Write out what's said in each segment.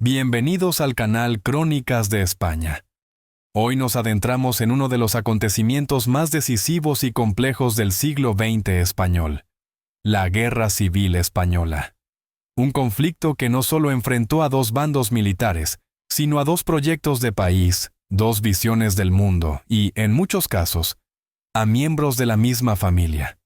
Bienvenidos al canal Crónicas de España. Hoy nos adentramos en uno de los acontecimientos más decisivos y complejos del siglo XX español, la Guerra Civil Española. Un conflicto que no solo enfrentó a dos bandos militares, sino a dos proyectos de país, dos visiones del mundo y, en muchos casos, a miembros de la misma familia.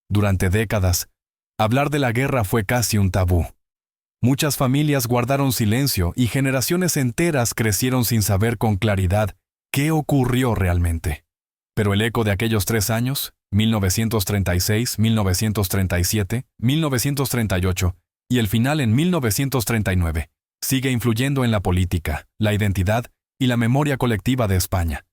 Durante décadas, hablar de la guerra fue casi un tabú. Muchas familias guardaron silencio y generaciones enteras crecieron sin saber con claridad qué ocurrió realmente. Pero el eco de aquellos 3 años, 1936, 1937, 1938, y el final en 1939, sigue influyendo en la política, la identidad y la memoria colectiva de España.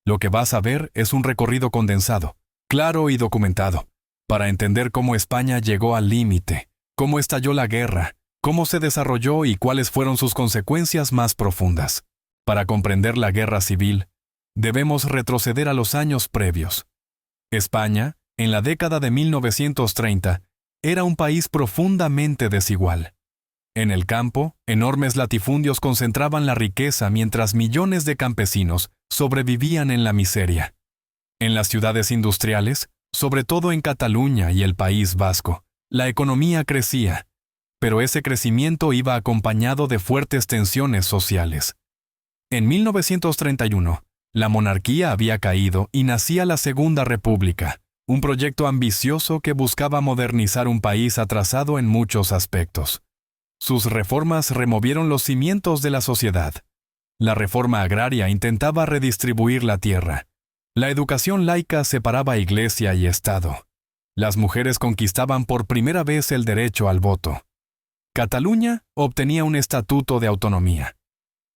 Lo que vas a ver es un recorrido condensado, claro y documentado, para entender cómo España llegó al límite, cómo estalló la guerra, cómo se desarrolló y cuáles fueron sus consecuencias más profundas. Para comprender la guerra civil, debemos retroceder a los años previos. España, en la década de 1930, era un país profundamente desigual. En el campo, enormes latifundios concentraban la riqueza mientras millones de campesinos sobrevivían en la miseria. En las ciudades industriales, sobre todo en Cataluña y el País Vasco, la economía crecía, pero ese crecimiento iba acompañado de fuertes tensiones sociales. En 1931, la monarquía había caído y nacía la Segunda República, un proyecto ambicioso que buscaba modernizar un país atrasado en muchos aspectos. Sus reformas removieron los cimientos de la sociedad. La reforma agraria intentaba redistribuir la tierra. La educación laica separaba Iglesia y Estado. Las mujeres conquistaban por primera vez el derecho al voto. Cataluña obtenía un estatuto de autonomía.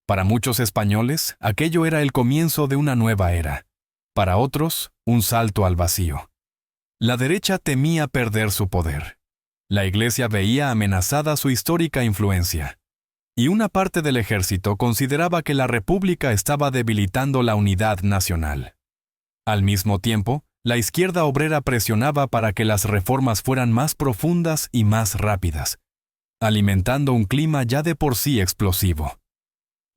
Para muchos españoles, aquello era el comienzo de una nueva era. Para otros, un salto al vacío. La derecha temía perder su poder. La Iglesia veía amenazada su histórica influencia. Y una parte del ejército consideraba que la República estaba debilitando la unidad nacional. Al mismo tiempo, la izquierda obrera presionaba para que las reformas fueran más profundas y más rápidas, alimentando un clima ya de por sí explosivo.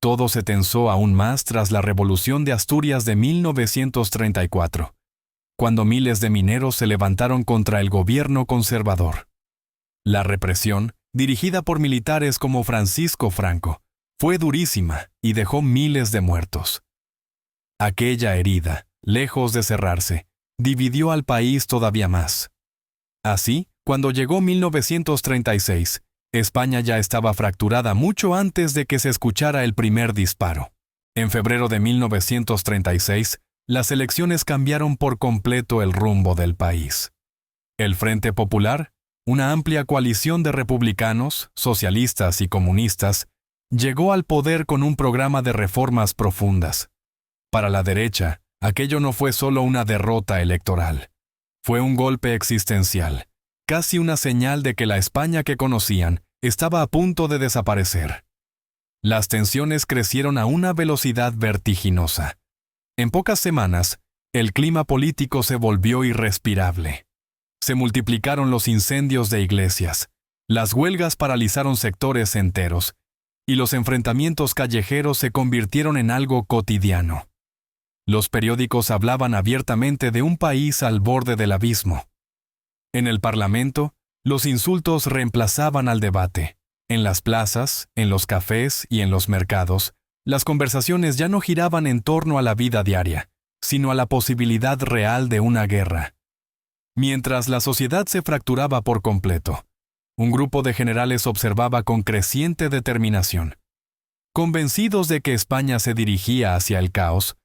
Todo se tensó aún más tras la Revolución de Asturias de 1934, cuando miles de mineros se levantaron contra el gobierno conservador. La represión, dirigida por militares como Francisco Franco, fue durísima y dejó miles de muertos. Aquella herida, lejos de cerrarse, dividió al país todavía más. Así, cuando llegó 1936, España ya estaba fracturada mucho antes de que se escuchara el primer disparo. En febrero de 1936, las elecciones cambiaron por completo el rumbo del país. El Frente Popular, una amplia coalición de republicanos, socialistas y comunistas, llegó al poder con un programa de reformas profundas. Para la derecha, aquello no fue solo una derrota electoral. Fue un golpe existencial, casi una señal de que la España que conocían estaba a punto de desaparecer. Las tensiones crecieron a una velocidad vertiginosa. En pocas semanas, el clima político se volvió irrespirable. Se multiplicaron los incendios de iglesias, las huelgas paralizaron sectores enteros, y los enfrentamientos callejeros se convirtieron en algo cotidiano. Los periódicos hablaban abiertamente de un país al borde del abismo. En el Parlamento, los insultos reemplazaban al debate. En las plazas, en los cafés y en los mercados, las conversaciones ya no giraban en torno a la vida diaria, sino a la posibilidad real de una guerra. Mientras la sociedad se fracturaba por completo, un grupo de generales observaba con creciente determinación. Convencidos de que España se dirigía hacia el caos,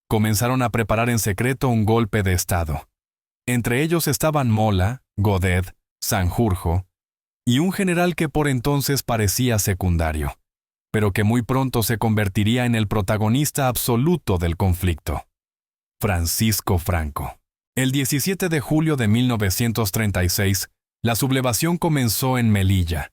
comenzaron a preparar en secreto un golpe de Estado. Entre ellos estaban Mola, Godet, Sanjurjo, y un general que por entonces parecía secundario, pero que muy pronto se convertiría en el protagonista absoluto del conflicto: Francisco Franco. El 17 de julio de 1936, la sublevación comenzó en Melilla.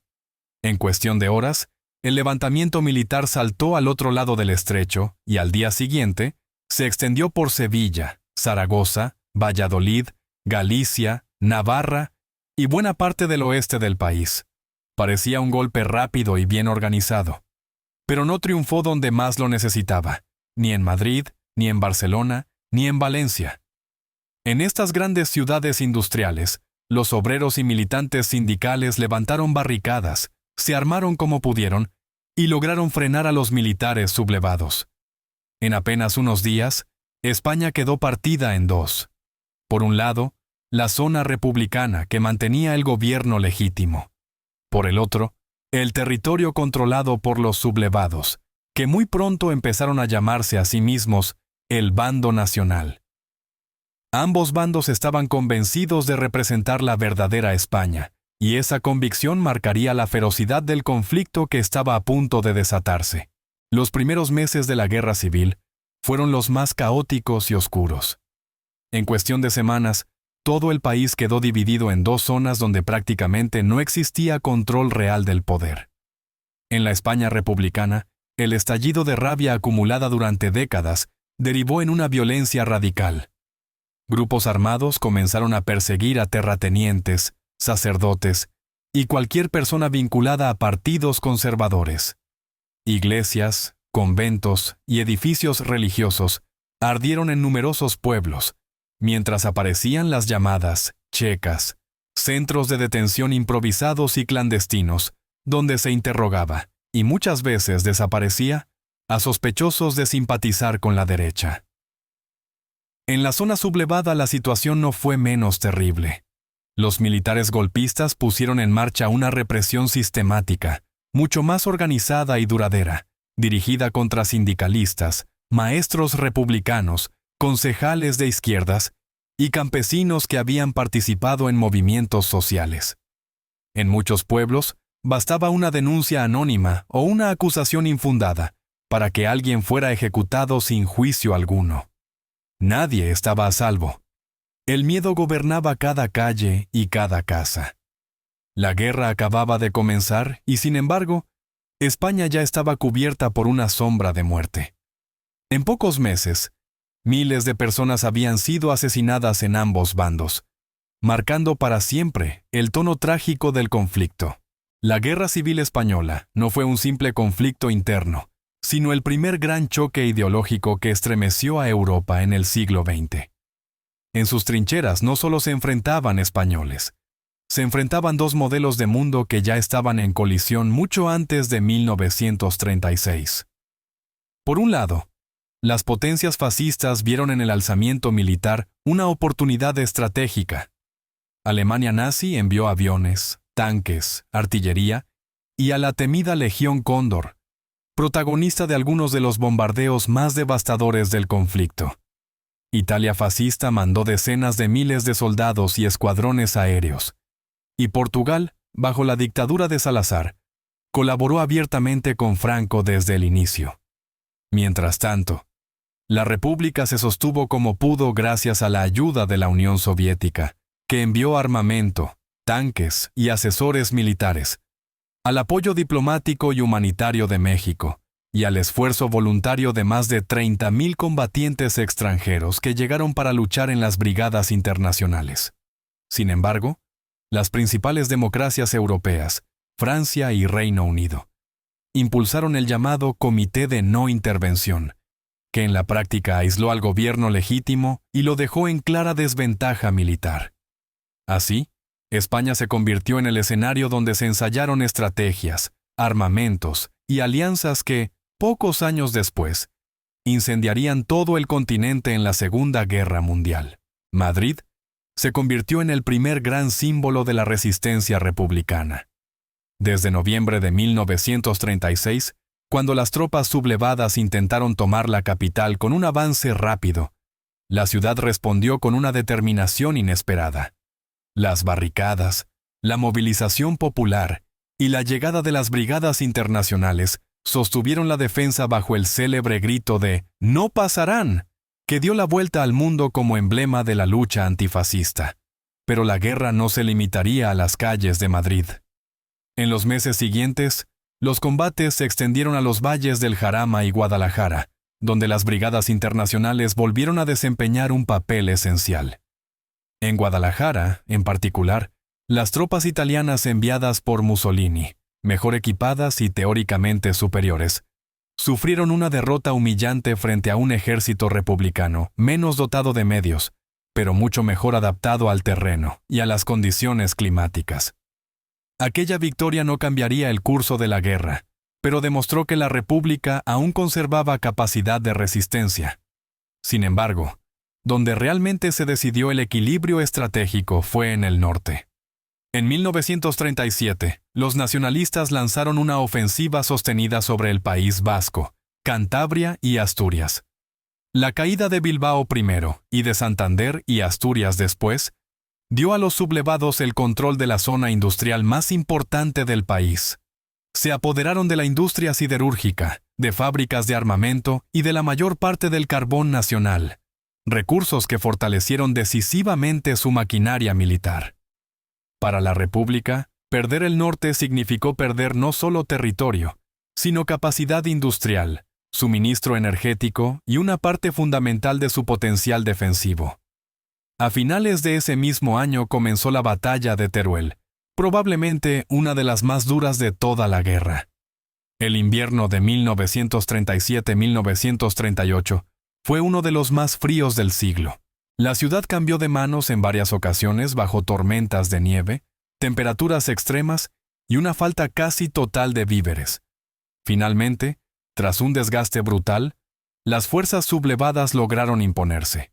En cuestión de horas, el levantamiento militar saltó al otro lado del estrecho y al día siguiente se extendió por Sevilla, Zaragoza, Valladolid, Galicia, Navarra y buena parte del oeste del país. Parecía un golpe rápido y bien organizado. pero no triunfó donde más lo necesitaba, ni en Madrid, ni en Barcelona, ni en Valencia. En estas grandes ciudades industriales, los obreros y militantes sindicales levantaron barricadas, se armaron como pudieron y lograron frenar a los militares sublevados. En apenas unos días, España quedó partida en dos. Por un lado, la zona republicana que mantenía el gobierno legítimo. Por el otro, el territorio controlado por los sublevados, que muy pronto empezaron a llamarse a sí mismos el bando nacional. Ambos bandos estaban convencidos de representar la verdadera España, y esa convicción marcaría la ferocidad del conflicto que estaba a punto de desatarse. Los primeros meses de la Guerra Civil fueron los más caóticos y oscuros. En cuestión de semanas, todo el país quedó dividido en dos zonas donde prácticamente no existía control real del poder. En la España republicana, el estallido de rabia acumulada durante décadas derivó en una violencia radical. Grupos armados comenzaron a perseguir a terratenientes, sacerdotes y cualquier persona vinculada a partidos conservadores. Iglesias, conventos y edificios religiosos ardieron en numerosos pueblos, mientras aparecían las llamadas checas, centros de detención improvisados y clandestinos, donde se interrogaba, y muchas veces desaparecía, a sospechosos de simpatizar con la derecha. En la zona sublevada la situación no fue menos terrible. Los militares golpistas pusieron en marcha una represión sistemática, mucho más organizada y duradera, dirigida contra sindicalistas, maestros republicanos, concejales de izquierdas y campesinos que habían participado en movimientos sociales. En muchos pueblos, bastaba una denuncia anónima o una acusación infundada para que alguien fuera ejecutado sin juicio alguno. Nadie estaba a salvo. El miedo gobernaba cada calle y cada casa. La guerra acababa de comenzar y, sin embargo, España ya estaba cubierta por una sombra de muerte. En pocos meses, miles de personas habían sido asesinadas en ambos bandos, marcando para siempre el tono trágico del conflicto. La Guerra Civil Española no fue un simple conflicto interno, sino el primer gran choque ideológico que estremeció a Europa en el siglo XX. En sus trincheras no solo se enfrentaban españoles, se enfrentaban dos modelos de mundo que ya estaban en colisión mucho antes de 1936. Por un lado, las potencias fascistas vieron en el alzamiento militar una oportunidad estratégica. Alemania nazi envió aviones, tanques, artillería y a la temida Legión Cóndor, protagonista de algunos de los bombardeos más devastadores del conflicto. Italia fascista mandó decenas de miles de soldados y escuadrones aéreos. Y Portugal, bajo la dictadura de Salazar, colaboró abiertamente con Franco desde el inicio. Mientras tanto, la República se sostuvo como pudo gracias a la ayuda de la Unión Soviética, que envió armamento, tanques y asesores militares, al apoyo diplomático y humanitario de México, y al esfuerzo voluntario de más de 30,000 combatientes extranjeros que llegaron para luchar en las brigadas internacionales. Sin embargo, las principales democracias europeas, Francia y Reino Unido, impulsaron el llamado Comité de No Intervención, que en la práctica aisló al gobierno legítimo y lo dejó en clara desventaja militar. Así, España se convirtió en el escenario donde se ensayaron estrategias, armamentos y alianzas que, pocos años después, incendiarían todo el continente en la Segunda Guerra Mundial. Madrid se convirtió en el primer gran símbolo de la resistencia republicana. Desde noviembre de 1936, cuando las tropas sublevadas intentaron tomar la capital con un avance rápido, la ciudad respondió con una determinación inesperada. Las barricadas, la movilización popular y la llegada de las brigadas internacionales sostuvieron la defensa bajo el célebre grito de «¡No pasarán!», que dio la vuelta al mundo como emblema de la lucha antifascista. Pero la guerra no se limitaría a las calles de Madrid. En los meses siguientes, los combates se extendieron a los valles del Jarama y Guadalajara, donde las brigadas internacionales volvieron a desempeñar un papel esencial. En Guadalajara, en particular, las tropas italianas enviadas por Mussolini, mejor equipadas y teóricamente superiores, Sufrieron una derrota humillante frente a un ejército republicano, menos dotado de medios, pero mucho mejor adaptado al terreno y a las condiciones climáticas. Aquella victoria no cambiaría el curso de la guerra, pero demostró que la República aún conservaba capacidad de resistencia. Sin embargo, donde realmente se decidió el equilibrio estratégico fue en el norte. En 1937, los nacionalistas lanzaron una ofensiva sostenida sobre el País Vasco, Cantabria y Asturias. La caída de Bilbao primero y de Santander y Asturias después dio a los sublevados el control de la zona industrial más importante del país. Se apoderaron de la industria siderúrgica, de fábricas de armamento y de la mayor parte del carbón nacional, recursos que fortalecieron decisivamente su maquinaria militar. Para la República, perder el norte significó perder no solo territorio, sino capacidad industrial, suministro energético y una parte fundamental de su potencial defensivo. A finales de ese mismo año comenzó la batalla de Teruel, probablemente una de las más duras de toda la guerra. El invierno de 1937-1938 fue uno de los más fríos del siglo. La ciudad cambió de manos en varias ocasiones bajo tormentas de nieve, temperaturas extremas y una falta casi total de víveres. Finalmente, tras un desgaste brutal, las fuerzas sublevadas lograron imponerse.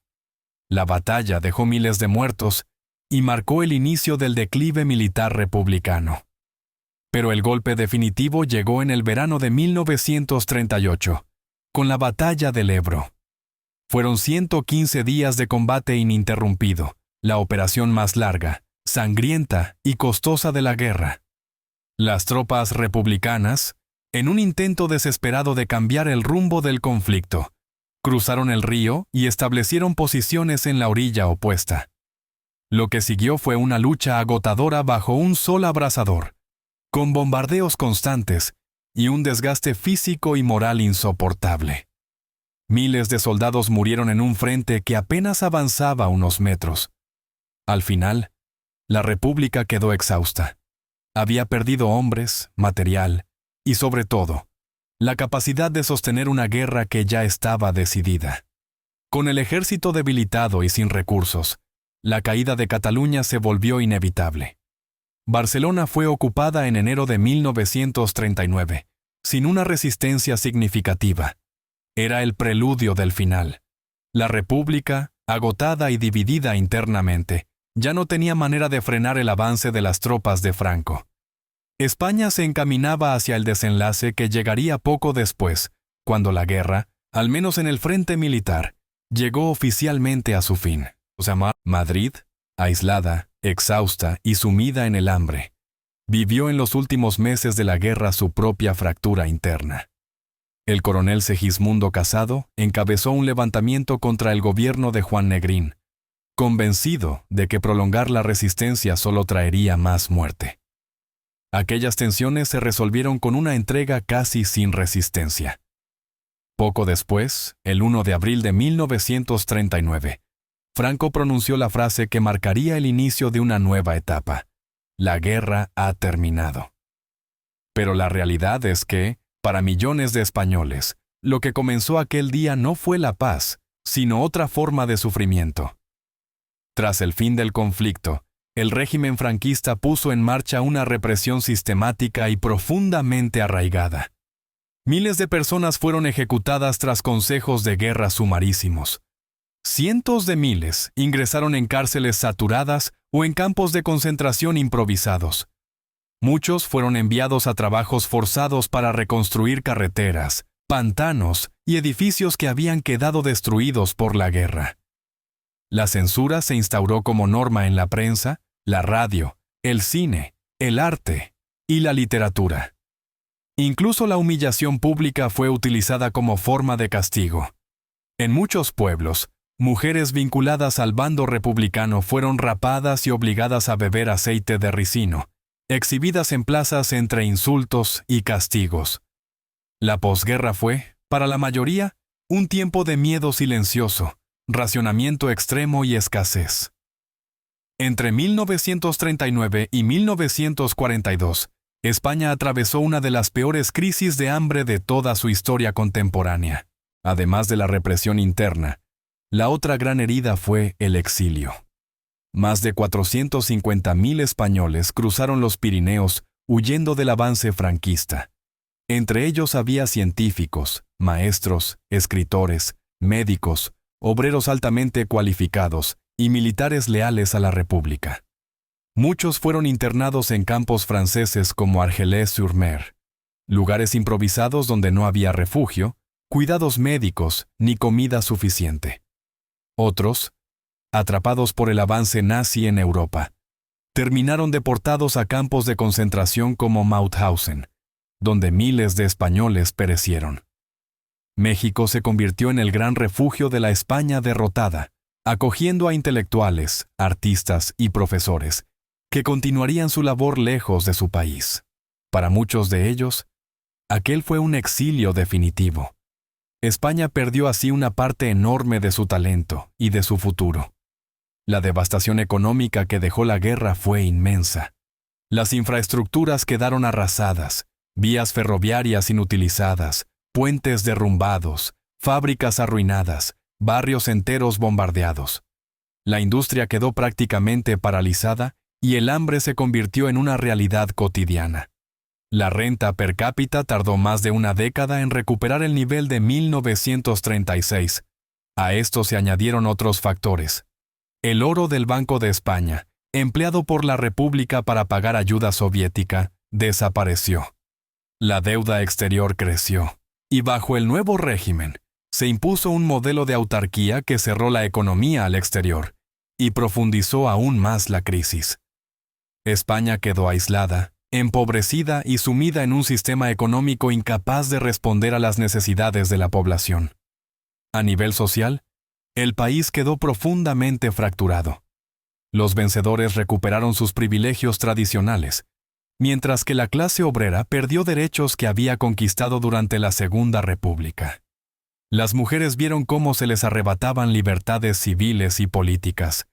La batalla dejó miles de muertos y marcó el inicio del declive militar republicano. Pero el golpe definitivo llegó en el verano de 1938, con la batalla del Ebro. Fueron 115 días de combate ininterrumpido, la operación más larga, sangrienta y costosa de la guerra. Las tropas republicanas, en un intento desesperado de cambiar el rumbo del conflicto, cruzaron el río y establecieron posiciones en la orilla opuesta. Lo que siguió fue una lucha agotadora bajo un sol abrasador, con bombardeos constantes y un desgaste físico y moral insoportable. Miles de soldados murieron en un frente que apenas avanzaba unos metros. Al final, la República quedó exhausta. Había perdido hombres, material y, sobre todo, la capacidad de sostener una guerra que ya estaba decidida. Con el ejército debilitado y sin recursos, la caída de Cataluña se volvió inevitable. Barcelona fue ocupada en enero de 1939, sin una resistencia significativa. Era el preludio del final. La República, agotada y dividida internamente, ya no tenía manera de frenar el avance de las tropas de Franco. España se encaminaba hacia el desenlace que llegaría poco después, cuando la guerra, al menos en el frente militar, llegó oficialmente a su fin. Madrid, aislada, exhausta y sumida en el hambre, vivió en los últimos meses de la guerra su propia fractura interna. El coronel Segismundo Casado encabezó un levantamiento contra el gobierno de Juan Negrín, convencido de que prolongar la resistencia solo traería más muerte. Aquellas tensiones se resolvieron con una entrega casi sin resistencia. Poco después, el 1 de abril de 1939, Franco pronunció la frase que marcaría el inicio de una nueva etapa: la guerra ha terminado. Pero la realidad es que, para millones de españoles, lo que comenzó aquel día no fue la paz, sino otra forma de sufrimiento. Tras el fin del conflicto, el régimen franquista puso en marcha una represión sistemática y profundamente arraigada. Miles de personas fueron ejecutadas tras consejos de guerra sumarísimos. Cientos de miles ingresaron en cárceles saturadas o en campos de concentración improvisados. Muchos fueron enviados a trabajos forzados para reconstruir carreteras, pantanos y edificios que habían quedado destruidos por la guerra. La censura se instauró como norma en la prensa, la radio, el cine, el arte y la literatura. Incluso la humillación pública fue utilizada como forma de castigo. En muchos pueblos, mujeres vinculadas al bando republicano fueron rapadas y obligadas a beber aceite de ricino, exhibidas en plazas entre insultos y castigos. La posguerra fue, para la mayoría, un tiempo de miedo silencioso, racionamiento extremo y escasez. Entre 1939 y 1942, España atravesó una de las peores crisis de hambre de toda su historia contemporánea. Además de la represión interna, la otra gran herida fue el exilio. Más de 450.000 españoles cruzaron los Pirineos huyendo del avance franquista. Entre ellos había científicos, maestros, escritores, médicos, obreros altamente cualificados y militares leales a la República. Muchos fueron internados en campos franceses como Argelès-sur-Mer, lugares improvisados donde no había refugio, cuidados médicos ni comida suficiente. Otros, atrapados por el avance nazi en Europa, terminaron deportados a campos de concentración como Mauthausen, donde miles de españoles perecieron. México se convirtió en el gran refugio de la España derrotada, acogiendo a intelectuales, artistas y profesores, que continuarían su labor lejos de su país. Para muchos de ellos, aquel fue un exilio definitivo. España perdió así una parte enorme de su talento y de su futuro. La devastación económica que dejó la guerra fue inmensa. Las infraestructuras quedaron arrasadas, vías ferroviarias inutilizadas, puentes derrumbados, fábricas arruinadas, barrios enteros bombardeados. La industria quedó prácticamente paralizada y el hambre se convirtió en una realidad cotidiana. La renta per cápita tardó más de una década en recuperar el nivel de 1936. A esto se añadieron otros factores. El oro del Banco de España, empleado por la República para pagar ayuda soviética, desapareció. La deuda exterior creció, y bajo el nuevo régimen, se impuso un modelo de autarquía que cerró la economía al exterior y profundizó aún más la crisis. España quedó aislada, empobrecida y sumida en un sistema económico incapaz de responder a las necesidades de la población. A nivel social, el país quedó profundamente fracturado. Los vencedores recuperaron sus privilegios tradicionales, mientras que la clase obrera perdió derechos que había conquistado durante la Segunda República. Las mujeres vieron cómo se les arrebataban libertades civiles y políticas,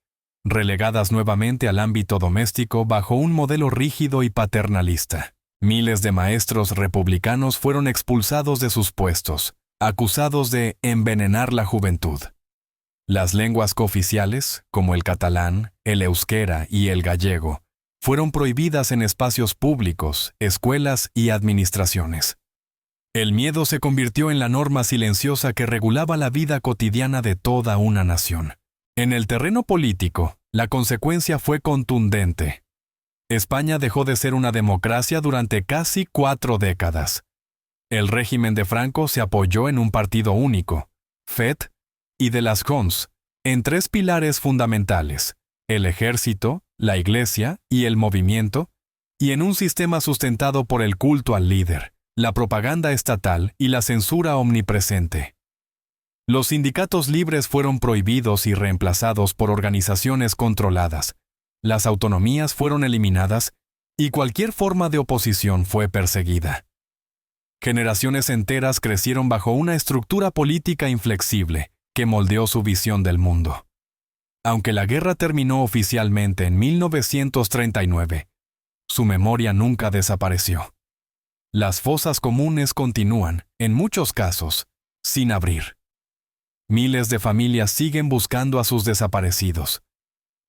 relegadas nuevamente al ámbito doméstico bajo un modelo rígido y paternalista. Miles de maestros republicanos fueron expulsados de sus puestos, acusados de envenenar la juventud. Las lenguas cooficiales, como el catalán, el euskera y el gallego, fueron prohibidas en espacios públicos, escuelas y administraciones. El miedo se convirtió en la norma silenciosa que regulaba la vida cotidiana de toda una nación. En el terreno político, la consecuencia fue contundente. España dejó de ser una democracia durante casi 4 décadas. El régimen de Franco se apoyó en un partido único, FET, y de las Jons, en 3 pilares fundamentales: el ejército, la iglesia y el movimiento, y en un sistema sustentado por el culto al líder, la propaganda estatal y la censura omnipresente. Los sindicatos libres fueron prohibidos y reemplazados por organizaciones controladas, las autonomías fueron eliminadas y cualquier forma de oposición fue perseguida. Generaciones enteras crecieron bajo una estructura política inflexible que moldeó su visión del mundo. Aunque la guerra terminó oficialmente en 1939, su memoria nunca desapareció. Las fosas comunes continúan, en muchos casos, sin abrir. Miles de familias siguen buscando a sus desaparecidos.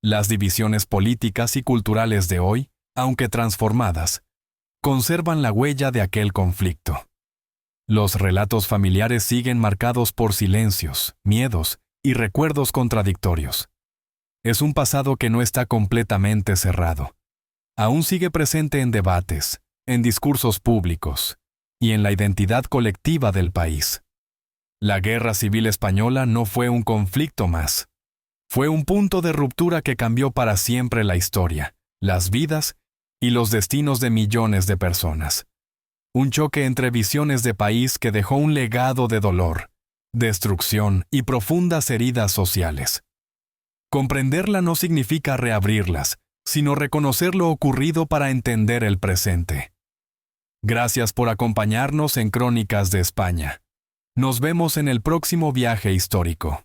Las divisiones políticas y culturales de hoy, aunque transformadas, conservan la huella de aquel conflicto. Los relatos familiares siguen marcados por silencios, miedos y recuerdos contradictorios. Es un pasado que no está completamente cerrado. Aún sigue presente en debates, en discursos públicos y en la identidad colectiva del país. La Guerra Civil Española no fue un conflicto más. Fue un punto de ruptura que cambió para siempre la historia, las vidas y los destinos de millones de personas. Un choque entre visiones de país que dejó un legado de dolor, destrucción y profundas heridas sociales. Comprenderla no significa reabrirlas, sino reconocer lo ocurrido para entender el presente. Gracias por acompañarnos en Crónicas de España. Nos vemos en el próximo viaje histórico.